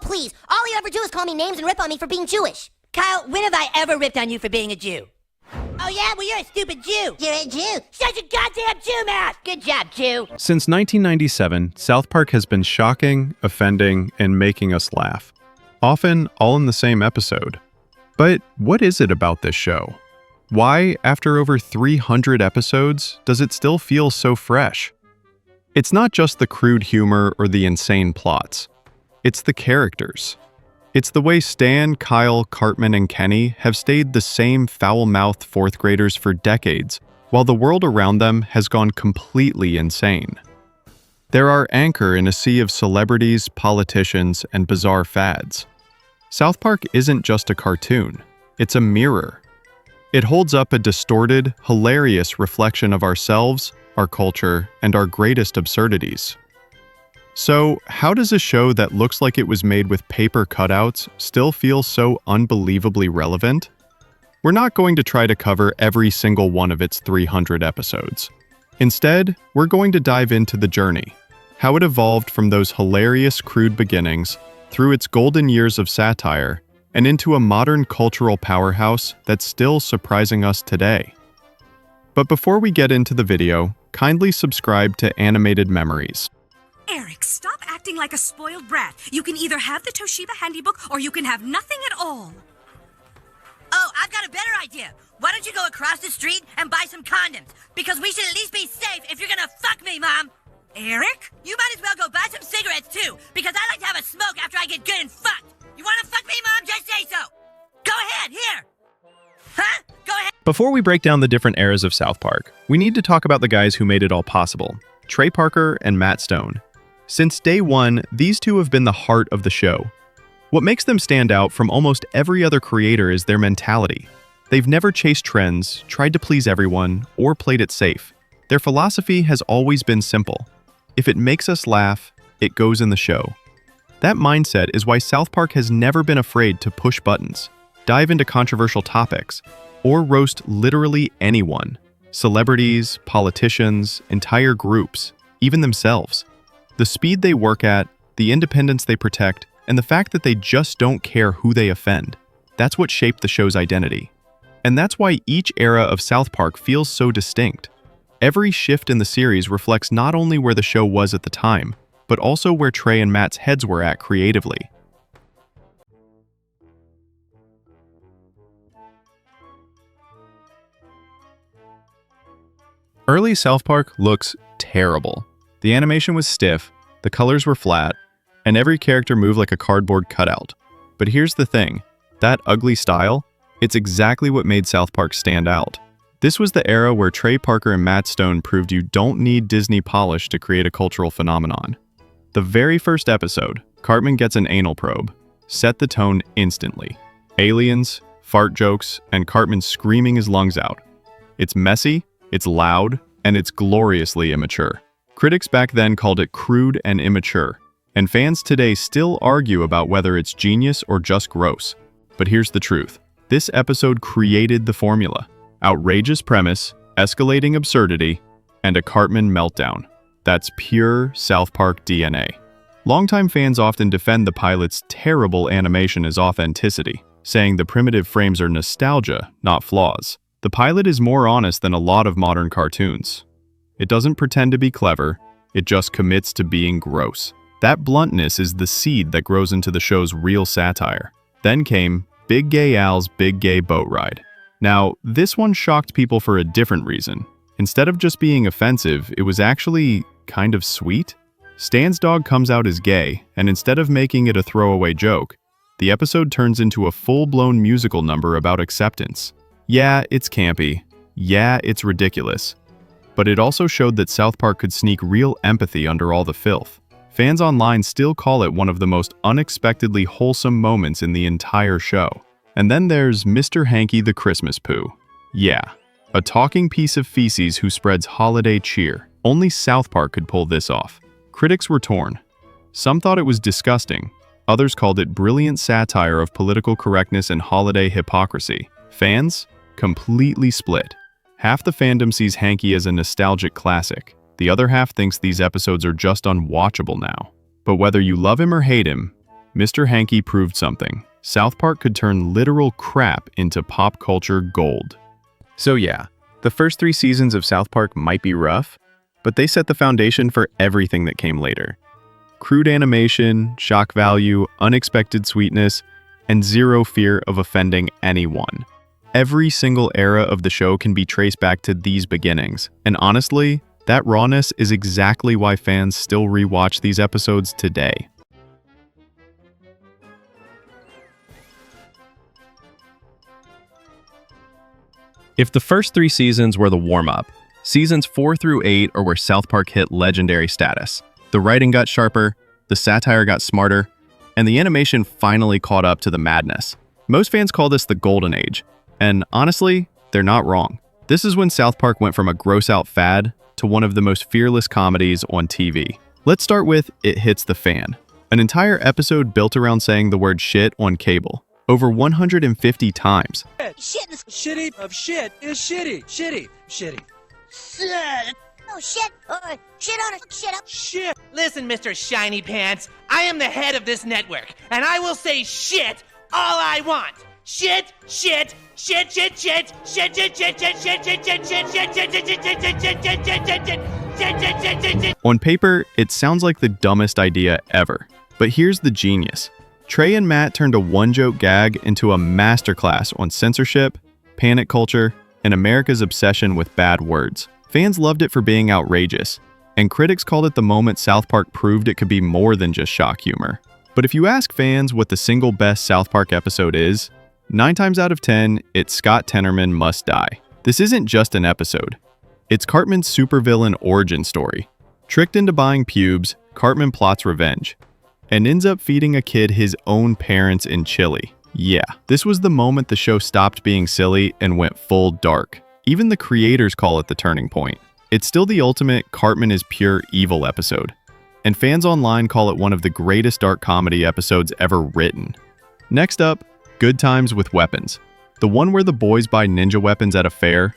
please. All you ever do is call me names and rip on me for being Jewish. Kyle, when have I ever ripped on you for being a Jew? Oh yeah, well you're a stupid Jew. You're a Jew. Shut your goddamn Jew mouth. Good job, Jew. Since 1997, South Park has been shocking, offending, and making us laugh. Often all in the same episode. But what is it about this show? Why, after over 300 episodes, does it still feel so fresh? It's not just the crude humor or the insane plots. It's the characters. It's the way Stan, Kyle, Cartman, and Kenny have stayed the same foul-mouthed fourth graders for decades, while the world around them has gone completely insane. They're our anchor in a sea of celebrities, politicians, and bizarre fads. South Park isn't just a cartoon, it's a mirror. It holds up a distorted, hilarious reflection of ourselves, our culture, and our greatest absurdities. So, how does a show that looks like it was made with paper cutouts still feel so unbelievably relevant? We're not going to try to cover every single one of its 300 episodes. Instead, we're going to dive into the journey, how it evolved from those hilarious crude beginnings through its golden years of satire and into a modern cultural powerhouse that's still surprising us today. But before we get into the video, kindly subscribe to Animated Memories. Eric, stop acting like a spoiled brat. You can either have the Toshiba handybook or you can have nothing at all. Oh, I've got a better idea. Why don't you go across the street and buy some condoms? Because we should at least be safe if you're gonna fuck me, Mom. Eric? You might as well go buy some cigarettes too, because I like to have a smoke after I get good and fucked. You wanna fuck me, Mom? Just say so. Go ahead, here. Huh? Go ahead. Before we break down the different eras of South Park, we need to talk about the guys who made it all possible, Trey Parker and Matt Stone. Since day one, these two have been the heart of the show. What makes them stand out from almost every other creator is their mentality. They've never chased trends, tried to please everyone, or played it safe. Their philosophy has always been simple. If it makes us laugh, it goes in the show. That mindset is why South Park has never been afraid to push buttons, dive into controversial topics, or roast literally anyone. Celebrities, politicians, entire groups, even themselves. The speed they work at, the independence they protect, and the fact that they just don't care who they offend. That's what shaped the show's identity. And that's why each era of South Park feels so distinct. Every shift in the series reflects not only where the show was at the time, but also where Trey and Matt's heads were at creatively. Early South Park looks terrible. The animation was stiff, the colors were flat, and every character moved like a cardboard cutout. But here's the thing, that ugly style, it's exactly what made South Park stand out. This was the era where Trey Parker and Matt Stone proved you don't need Disney polish to create a cultural phenomenon. The very first episode, Cartman gets an anal probe, set the tone instantly. Aliens, fart jokes, and Cartman screaming his lungs out. It's messy, it's loud, and it's gloriously immature. Critics back then called it crude and immature, and fans today still argue about whether it's genius or just gross. But here's the truth. This episode created the formula. Outrageous premise, escalating absurdity, and a Cartman meltdown. That's pure South Park DNA. Longtime fans often defend the pilot's terrible animation as authenticity, saying the primitive frames are nostalgia, not flaws. The pilot is more honest than a lot of modern cartoons. It doesn't pretend to be clever, it just commits to being gross. That bluntness is the seed that grows into the show's real satire. Then came Big Gay Al's Big Gay Boat Ride. Now, this one shocked people for a different reason. Instead of just being offensive, it was actually kind of sweet. Stan's dog comes out as gay, and instead of making it a throwaway joke, the episode turns into a full-blown musical number about acceptance. Yeah, it's campy. Yeah, it's ridiculous. But it also showed that South Park could sneak real empathy under all the filth. Fans online still call it one of the most unexpectedly wholesome moments in the entire show. And then there's Mr. Hanky the Christmas Poo. Yeah, a talking piece of feces who spreads holiday cheer. Only South Park could pull this off. Critics were torn. Some thought it was disgusting. Others called it brilliant satire of political correctness and holiday hypocrisy. Fans? Completely split. Half the fandom sees Hanky as a nostalgic classic. The other half thinks these episodes are just unwatchable now. But whether you love him or hate him, Mr. Hanky proved something. South Park could turn literal crap into pop culture gold. So yeah, the first 3 seasons of South Park might be rough, but they set the foundation for everything that came later. Crude animation, shock value, unexpected sweetness, and zero fear of offending anyone. Every single era of the show can be traced back to these beginnings, and honestly, that rawness is exactly why fans still rewatch these episodes today. If the first 3 seasons were the warm-up, seasons 4 through 8 are where South Park hit legendary status. The writing got sharper, the satire got smarter, and the animation finally caught up to the madness. Most fans call this the golden age, and honestly, they're not wrong. This is when South Park went from a gross-out fad to one of the most fearless comedies on TV. Let's start with It Hits the Fan, an entire episode built around saying the word shit on cable, over 150 times. Shit is Shitty of shit is shitty. Shitty. Shitty. oh shit, shit on it, shit up. Shit. Listen, Mr. Shiny Pants, I am the head of this network, and I will say shit all I want. Shit, shit, shit, shit, shit, shit, shit, shit, shit, shit, shit, shit, shit, shit, shit, shit, shit, shit. On paper, it sounds like the dumbest idea ever. But here's the genius. Trey and Matt turned a one-joke gag into a masterclass on censorship, panic culture, and America's obsession with bad words. Fans loved it for being outrageous, and critics called it the moment South Park proved it could be more than just shock humor. But if you ask fans what the single best South Park episode is, 9 times out of 10, it's Scott Tenorman Must Die. This isn't just an episode. It's Cartman's supervillain origin story. Tricked into buying pubes, Cartman plots revenge, and ends up feeding a kid his own parents in chili. Yeah, this was the moment the show stopped being silly and went full dark. Even the creators call it the turning point. It's still the ultimate Cartman is pure evil episode, and fans online call it one of the greatest dark comedy episodes ever written. Next up, Good Times with Weapons, the one where the boys buy ninja weapons at a fair,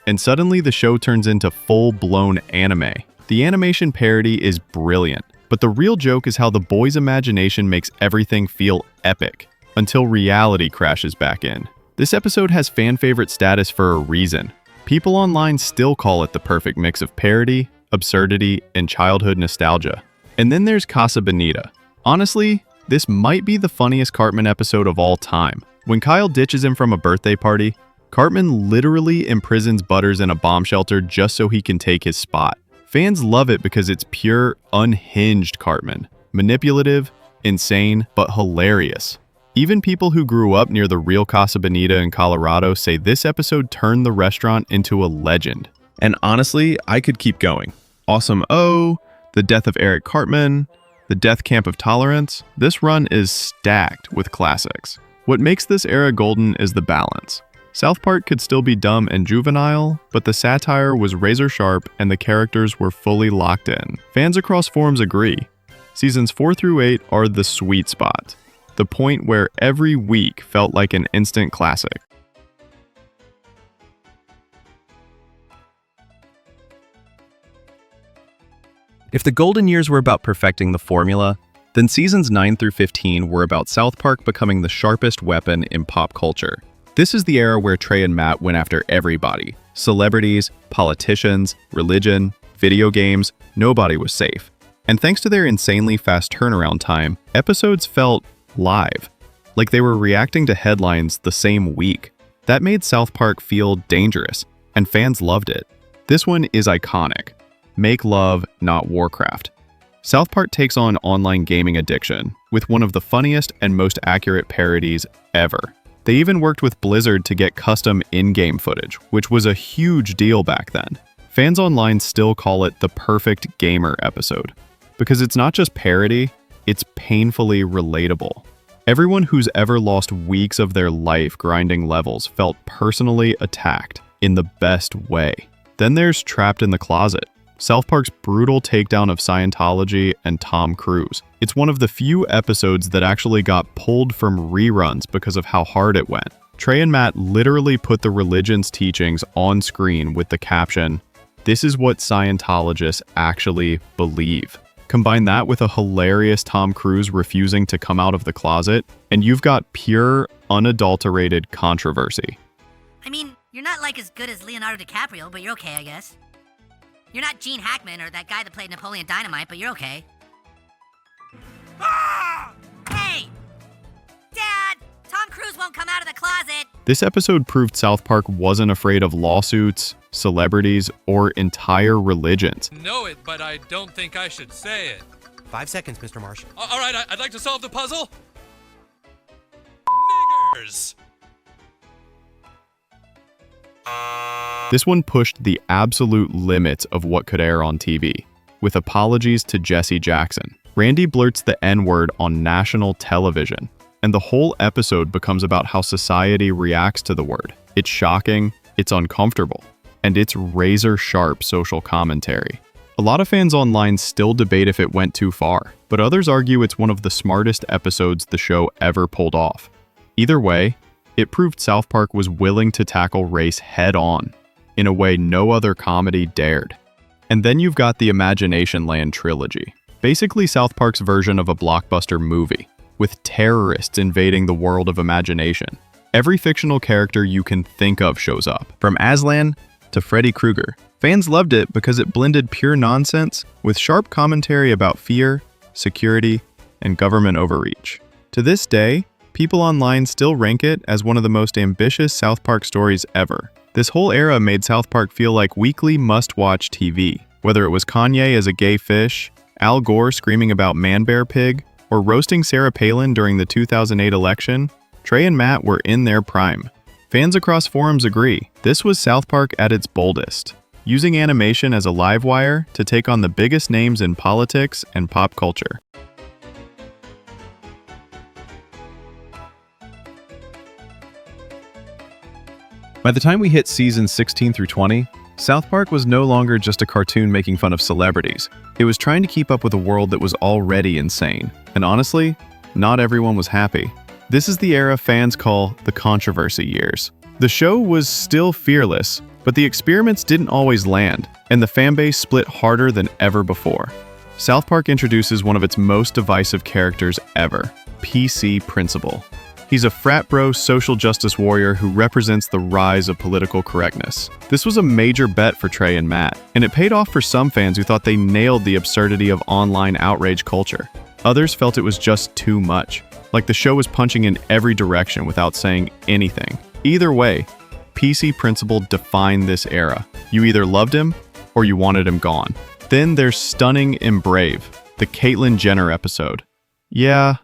and suddenly the show turns into full-blown anime. The animation parody is brilliant, but the real joke is how the boys' imagination makes everything feel epic, until reality crashes back in. This episode has fan-favorite status for a reason. People online still call it the perfect mix of parody, absurdity, and childhood nostalgia. And then there's Casa Bonita. Honestly, this might be the funniest Cartman episode of all time. When Kyle ditches him from a birthday party, Cartman literally imprisons Butters in a bomb shelter just so he can take his spot. Fans love it because it's pure, unhinged Cartman. Manipulative, insane, but hilarious. Even people who grew up near the real Casa Bonita in Colorado say this episode turned the restaurant into a legend. And honestly, I could keep going. Awesome O, the death of Eric Cartman, the death camp of tolerance. This run is stacked with classics. What makes this era golden is the balance. South Park could still be dumb and juvenile, but the satire was razor sharp and the characters were fully locked in. Fans across forums agree. Seasons 4 through 8 are the sweet spot, the point where every week felt like an instant classic. If the golden years were about perfecting the formula, then seasons 9 through 15 were about South Park becoming the sharpest weapon in pop culture. This is the era where Trey and Matt went after everybody. Celebrities, politicians, religion, video games, nobody was safe. And thanks to their insanely fast turnaround time, episodes felt live, like they were reacting to headlines the same week. That made South Park feel dangerous, and fans loved it. This one is iconic. Make love, not Warcraft. South Park takes on online gaming addiction with one of the funniest and most accurate parodies ever. They even worked with Blizzard to get custom in-game footage, which was a huge deal back then. Fans online still call it the perfect gamer episode, because it's not just parody, it's painfully relatable. Everyone who's ever lost weeks of their life grinding levels felt personally attacked in the best way. Then there's Trapped in the Closet, South Park's brutal takedown of Scientology and Tom Cruise. It's one of the few episodes that actually got pulled from reruns because of how hard it went. Trey and Matt literally put the religion's teachings on screen with the caption, "This is what Scientologists actually believe." Combine that with a hilarious Tom Cruise refusing to come out of the closet, and you've got pure, unadulterated controversy. I mean, you're not like as good as Leonardo DiCaprio, but you're okay, I guess. You're not Gene Hackman or that guy that played Napoleon Dynamite, but you're okay. Ah! Hey! Dad! Tom Cruise won't come out of the closet! This episode proved South Park wasn't afraid of lawsuits, celebrities, or entire religions. Know it, but I don't think I should say it. 5 seconds, Mr. Marsh. All right, I'd like to solve the puzzle. Niggers! This one pushed the absolute limits of what could air on TV, with apologies to Jesse Jackson. Randy blurts the N-word on national television, and the whole episode becomes about how society reacts to the word. It's shocking, it's uncomfortable, and it's razor-sharp social commentary. A lot of fans online still debate if it went too far, but others argue it's one of the smartest episodes the show ever pulled off. Either way, it proved South Park was willing to tackle race head-on, in a way no other comedy dared. And then you've got the Imagination Land trilogy, basically South Park's version of a blockbuster movie, with terrorists invading the world of imagination. Every fictional character you can think of shows up, from Aslan to Freddy Krueger. Fans loved it because it blended pure nonsense with sharp commentary about fear, security, and government overreach. To this day, people online still rank it as one of the most ambitious South Park stories ever. This whole era made South Park feel like weekly must-watch TV. Whether it was Kanye as a gay fish, Al Gore screaming about Man-Bear Pig, or roasting Sarah Palin during the 2008 election, Trey and Matt were in their prime. Fans across forums agree, this was South Park at its boldest, using animation as a live wire to take on the biggest names in politics and pop culture. By the time we hit seasons 16 through 20, South Park was no longer just a cartoon making fun of celebrities. It was trying to keep up with a world that was already insane. And honestly, not everyone was happy. This is the era fans call the controversy years. The show was still fearless, but the experiments didn't always land, and the fanbase split harder than ever before. South Park introduces one of its most divisive characters ever, PC Principal. He's a frat bro social justice warrior who represents the rise of political correctness. This was a major bet for Trey and Matt, and it paid off for some fans who thought they nailed the absurdity of online outrage culture. Others felt it was just too much, like the show was punching in every direction without saying anything. Either way, PC Principal defined this era. You either loved him or you wanted him gone. Then there's Stunning and Brave, the Caitlyn Jenner episode. Yeah,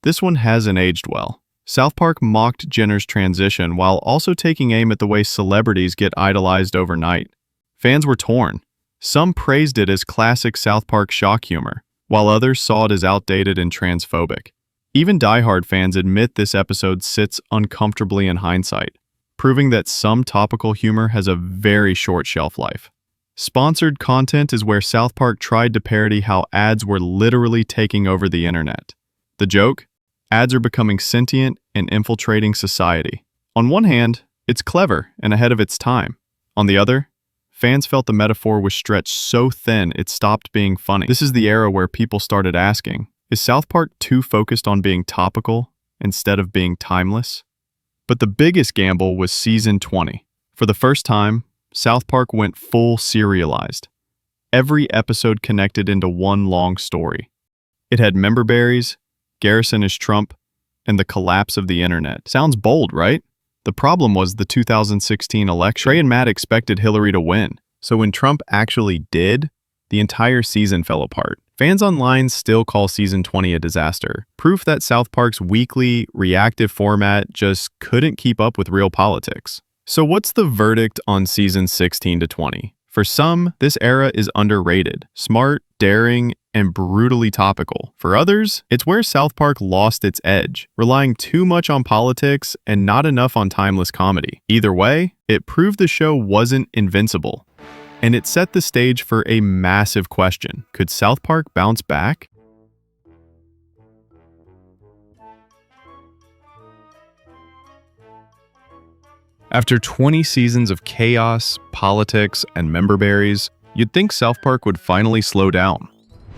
this one hasn't aged well. South Park mocked Jenner's transition while also taking aim at the way celebrities get idolized overnight. Fans were torn. Some praised it as classic South Park shock humor, while others saw it as outdated and transphobic. Even diehard fans admit this episode sits uncomfortably in hindsight, proving that some topical humor has a very short shelf life. Sponsored content is where South Park tried to parody how ads were literally taking over the internet. The joke? Ads are becoming sentient and infiltrating society. On one hand, it's clever and ahead of its time. On the other, fans felt the metaphor was stretched so thin it stopped being funny. This is the era where people started asking, is South Park too focused on being topical instead of being timeless? But the biggest gamble was season 20. For the first time, South Park went full serialized. Every episode connected into one long story. It had member berries, Garrison is Trump, and the collapse of the internet. Sounds bold, right? The problem was the 2016 election. Trey and Matt expected Hillary to win, so when Trump actually did, the entire season fell apart. Fans online still call season 20 a disaster, proof that South Park's weekly, reactive format just couldn't keep up with real politics. So what's the verdict on season 16 to 20? For some, this era is underrated, smart, daring, and brutally topical. For others, it's where South Park lost its edge, relying too much on politics and not enough on timeless comedy. Either way, it proved the show wasn't invincible. And it set the stage for a massive question. Could South Park bounce back? After 20 seasons of chaos, politics, and member berries, you'd think South Park would finally slow down.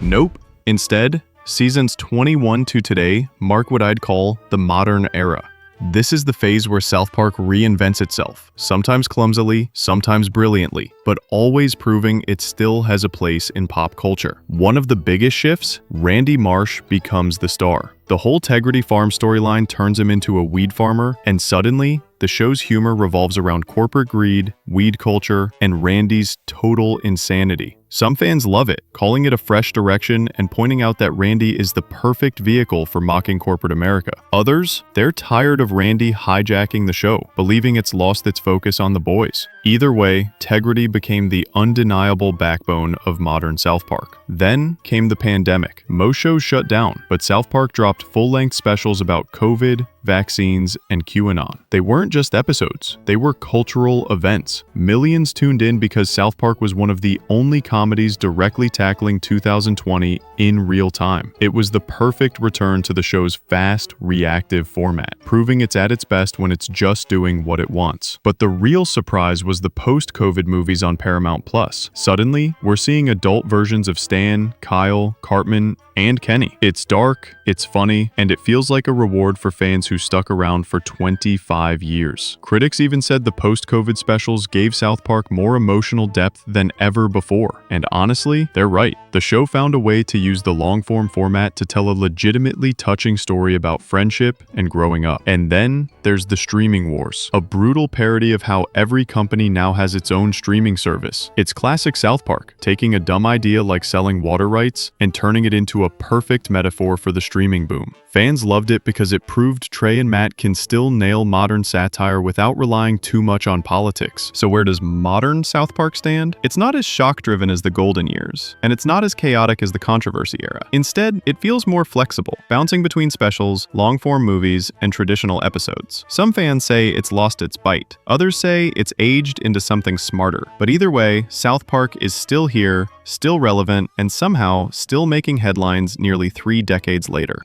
Nope. Instead, seasons 21 to today mark what I'd call the modern era. This is the phase where South Park reinvents itself, sometimes clumsily, sometimes brilliantly, but always proving it still has a place in pop culture. One of the biggest shifts, Randy Marsh becomes the star. The whole Tegrity Farm storyline turns him into a weed farmer, and suddenly, the show's humor revolves around corporate greed, weed culture, and Randy's total insanity. Some fans love it, calling it a fresh direction and pointing out that Randy is the perfect vehicle for mocking corporate America. Others, they're tired of Randy hijacking the show, believing it's lost its focus on the boys. Either way, Tegrity became the undeniable backbone of modern South Park. Then came the pandemic. Most shows shut down, but South Park dropped full-length specials about COVID, vaccines, and QAnon. They weren't just episodes, they were cultural events. Millions tuned in because South Park was one of the only comedies directly tackling 2020 in real time. It was the perfect return to the show's fast, reactive format, proving it's at its best when it's just doing what it wants. But the real surprise was the post-COVID movies on Paramount+. Suddenly, we're seeing adult versions of Stan, Kyle, Cartman, and Kenny. It's dark, it's funny, and it feels like a reward for fans who stuck around for 25 years. Critics even said the post-COVID specials gave South Park more emotional depth than ever before. And honestly, they're right. The show found a way to use the long-form format to tell a legitimately touching story about friendship and growing up. And then there's the streaming wars, a brutal parody of how every company now has its own streaming service. It's classic South Park, taking a dumb idea like selling water rights and turning it into a perfect metaphor for the streaming boom. Fans loved it because it proved Trey and Matt can still nail modern satire without relying too much on politics. So where does modern South Park stand? It's not as shock-driven as the golden years, and it's not as chaotic as the controversy era. Instead, it feels more flexible, bouncing between specials, long-form movies, and traditional episodes. Some fans say it's lost its bite. Others say it's aged into something smarter. But either way, South Park is still here, still relevant, and somehow still making headlines nearly 3 decades later.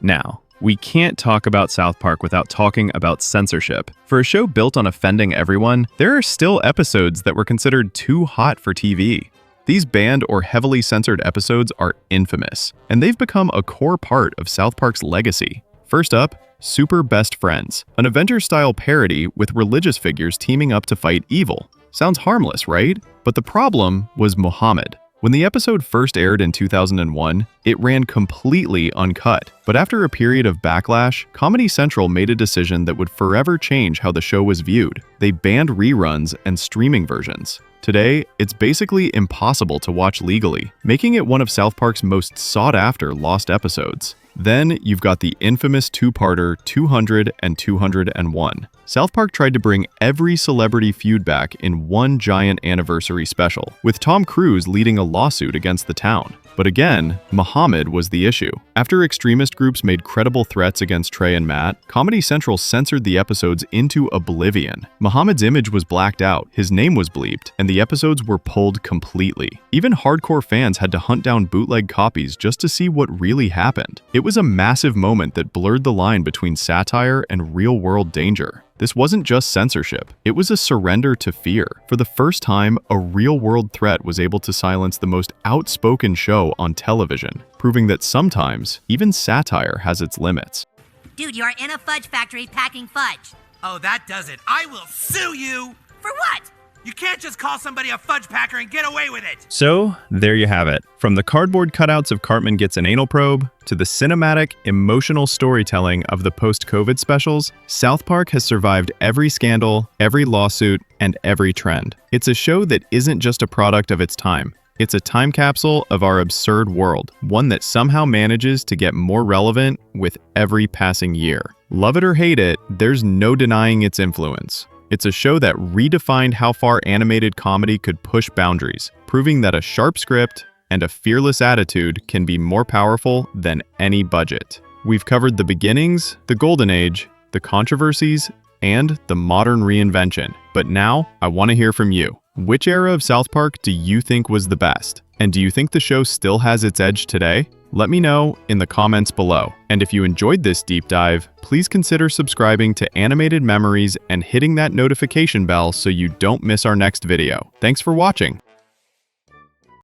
Now, we can't talk about South Park without talking about censorship. For a show built on offending everyone, there are still episodes that were considered too hot for TV. These banned or heavily censored episodes are infamous, and they've become a core part of South Park's legacy. First up, Super Best Friends, an Avengers-style parody with religious figures teaming up to fight evil. Sounds harmless, right? But the problem was Muhammad. When the episode first aired in 2001, it ran completely uncut. But after a period of backlash, Comedy Central made a decision that would forever change how the show was viewed. They banned reruns and streaming versions. Today, it's basically impossible to watch legally, making it one of South Park's most sought-after lost episodes. Then, you've got the infamous two-parter 200 and 201. South Park tried to bring every celebrity feud back in one giant anniversary special, with Tom Cruise leading a lawsuit against the town. But again, Muhammad was the issue. After extremist groups made credible threats against Trey and Matt, Comedy Central censored the episodes into oblivion. Muhammad's image was blacked out, his name was bleeped, and the episodes were pulled completely. Even hardcore fans had to hunt down bootleg copies just to see what really happened. It was a massive moment that blurred the line between satire and real-world danger. This wasn't just censorship, it was a surrender to fear. For the first time, a real-world threat was able to silence the most outspoken show on television, proving that sometimes, even satire has its limits. Dude, you are in a fudge factory packing fudge. Oh, that does it. I will sue you! For what? You can't just call somebody a fudge packer and get away with it! So, there you have it. From the cardboard cutouts of Cartman Gets an Anal Probe, to the cinematic, emotional storytelling of the post-COVID specials, South Park has survived every scandal, every lawsuit, and every trend. It's a show that isn't just a product of its time. It's a time capsule of our absurd world, one that somehow manages to get more relevant with every passing year. Love it or hate it, there's no denying its influence. It's a show that redefined how far animated comedy could push boundaries, proving that a sharp script and a fearless attitude can be more powerful than any budget. We've covered the beginnings, the golden age, the controversies, and the modern reinvention. But now, I want to hear from you. Which era of South Park do you think was the best? And do you think the show still has its edge today? Let me know in the comments below. And if you enjoyed this deep dive, please consider subscribing to Animated Memories and hitting that notification bell so you don't miss our next video. Thanks for watching.